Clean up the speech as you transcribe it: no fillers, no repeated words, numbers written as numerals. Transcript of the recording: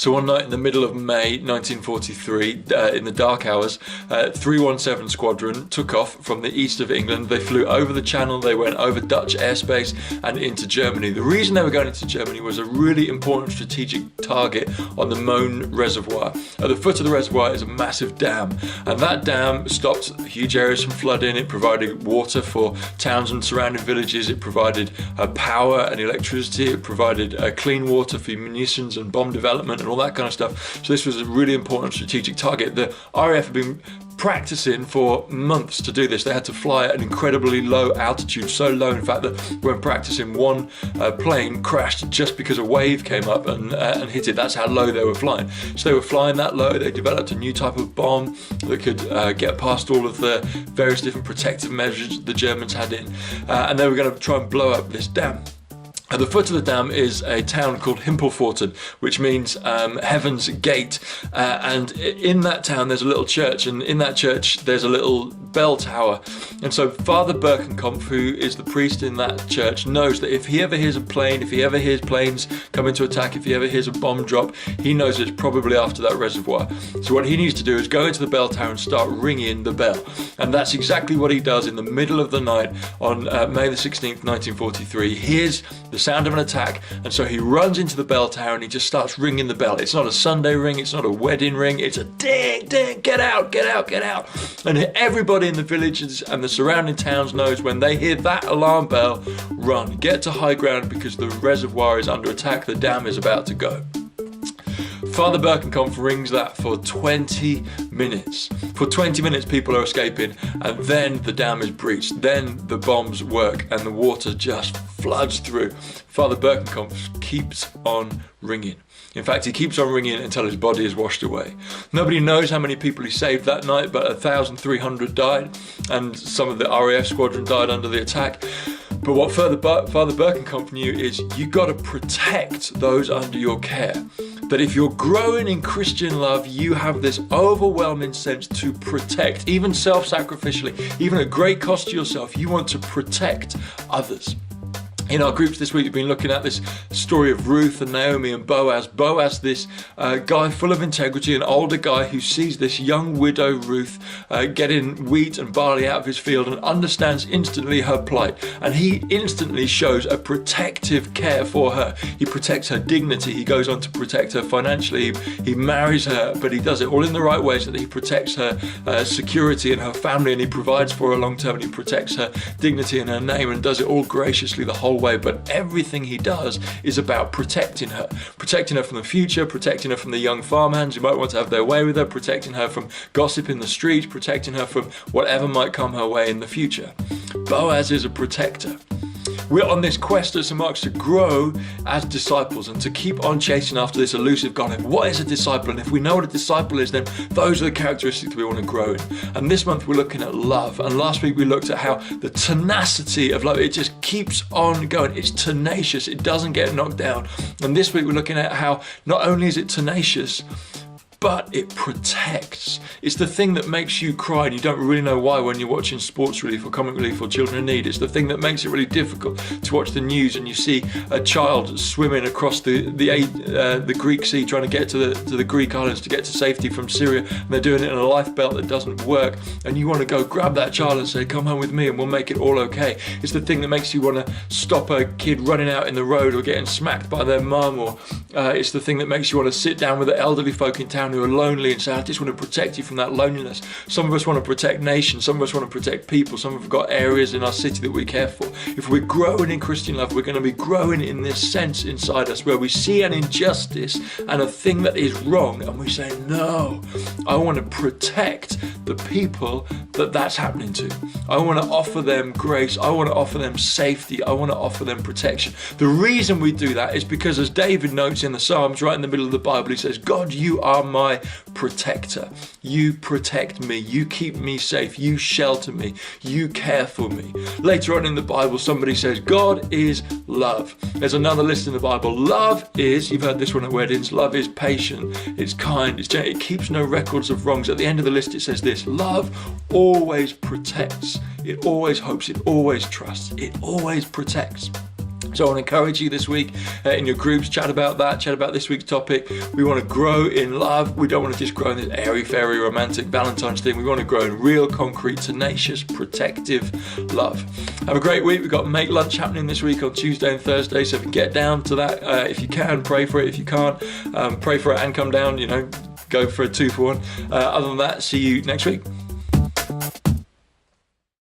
So one night in the middle of May 1943, in the dark hours, 317 Squadron took off from the east of England. They flew over the Channel, they went over Dutch airspace and into Germany. The reason they were going into Germany was a really important strategic target on the Möhne Reservoir. At the foot of the reservoir is a massive dam, and that dam stopped huge areas from flooding. It provided water for towns and surrounding villages. It provided power and electricity. It provided clean water for munitions and bomb development and all that kind of stuff. So this was a really important strategic target. The RAF had been practicing for months to do this. They had to fly at an incredibly low altitude, so low in fact that when practicing, one plane crashed just because a wave came up and hit it. That's how low they were flying. So they were flying that low. They developed a new type of bomb that could get past all of the various different protective measures the Germans had in, and they were going to try and blow up this dam. At the foot of the dam is a town called Himpelpforten, which means Heaven's Gate, and in that town there's a little church, and in that church there's a little bell tower. And so Father Birkenkampf, who is the priest in that church, knows that if he ever hears a plane, if he ever hears planes coming to attack, if he ever hears a bomb drop, he knows it's probably after that reservoir. So what he needs to do is go into the bell tower and start ringing the bell. And that's exactly what he does in the middle of the night on May the 16th, 1943. He hears the sound of an attack, and so he runs into the bell tower and he just starts ringing the bell. It's not a Sunday ring, it's not a wedding ring, it's a ding, ding, get out, get out, get out. And everybody in the villages and the surrounding towns knows when they hear that alarm bell, run, get to high ground because the reservoir is under attack, the dam is about to go. Father Birkenkampf rings that for 20 minutes. For 20 minutes people are escaping, and then the dam is breached. Then the bombs work and the water just floods through. Father Birkenkampf keeps on ringing. In fact, he keeps on ringing until his body is washed away. Nobody knows how many people he saved that night, but 1,300 died, and some of the RAF squadron died under the attack. But what Father Birkenkampf knew is you got to protect those under your care. That if you're growing in Christian love, you have this overwhelming sense to protect, even self-sacrificially, even at great cost to yourself. You want to protect others. In our groups this week, we've been looking at this story of Ruth and Naomi and Boaz. Boaz, this guy full of integrity, an older guy who sees this young widow Ruth getting wheat and barley out of his field and understands instantly her plight. And he instantly shows a protective care for her. He protects her dignity. He goes on to protect her financially. He marries her, but he does it all in the right way so that he protects her security and her family, and he provides for her long term, and he protects her dignity and her name, and does it all graciously the whole way. But everything he does is about protecting her from the future, protecting her from the young farmhands who might want to have their way with her, protecting her from gossip in the streets, protecting her from whatever might come her way in the future. Boaz is a protector. We're on this quest at St. Mark's to grow as disciples and to keep on chasing after this elusive God. What is a disciple? And if we know what a disciple is, then those are the characteristics we want to grow in. And this month we're looking at love. And last week we looked at how the tenacity of love, it just keeps on going. It's tenacious. It doesn't get knocked down. And this week we're looking at how not only is it tenacious, but it protects. It's the thing that makes you cry and you don't really know why when you're watching Sports Relief or Comic Relief or Children in Need. It's the thing that makes it really difficult to watch the news and you see a child swimming across the Greek Sea trying to get to the Greek islands to get to safety from Syria, and they're doing it in a lifebelt that doesn't work, and you want to go grab that child and say, come home with me and we'll make it all okay. It's the thing that makes you want to stop a kid running out in the road or getting smacked by their mum, or it's the thing that makes you want to sit down with the elderly folk in town who are lonely and say, I just want to protect you from that loneliness. Some of us want to protect nations, some of us want to protect people, some of us have got areas in our city that we care for. If we're growing in Christian love, we're going to be growing in this sense inside us where we see an injustice and a thing that is wrong and we say, no, I want to protect the people that's happening to. I want to offer them grace, I want to offer them safety, I want to offer them protection. The reason we do that is because, as David notes in the Psalms, right in the middle of the Bible, he says, God, you are my protector. You protect me. You keep me safe. You shelter me. You care for me. Later on in the Bible, somebody says, God is love. There's another list in the Bible. Love is, you've heard this one at weddings, love is patient, it's kind, it's gentle, it keeps no records of wrongs. At the end of the list, it says this: love always protects. It always hopes. It always trusts. It always protects. So I want to encourage you this week in your groups, chat about that, chat about this week's topic. We want to grow in love. We don't want to just grow in this airy-fairy romantic Valentine's thing. We want to grow in real, concrete, tenacious, protective love. Have a great week. We've got Make Lunch happening this week on Tuesday and Thursday, so get down to that if you can. Pray for it if you can't. Pray for it and come down, go for a 2-for-1. Other than that, see you next week.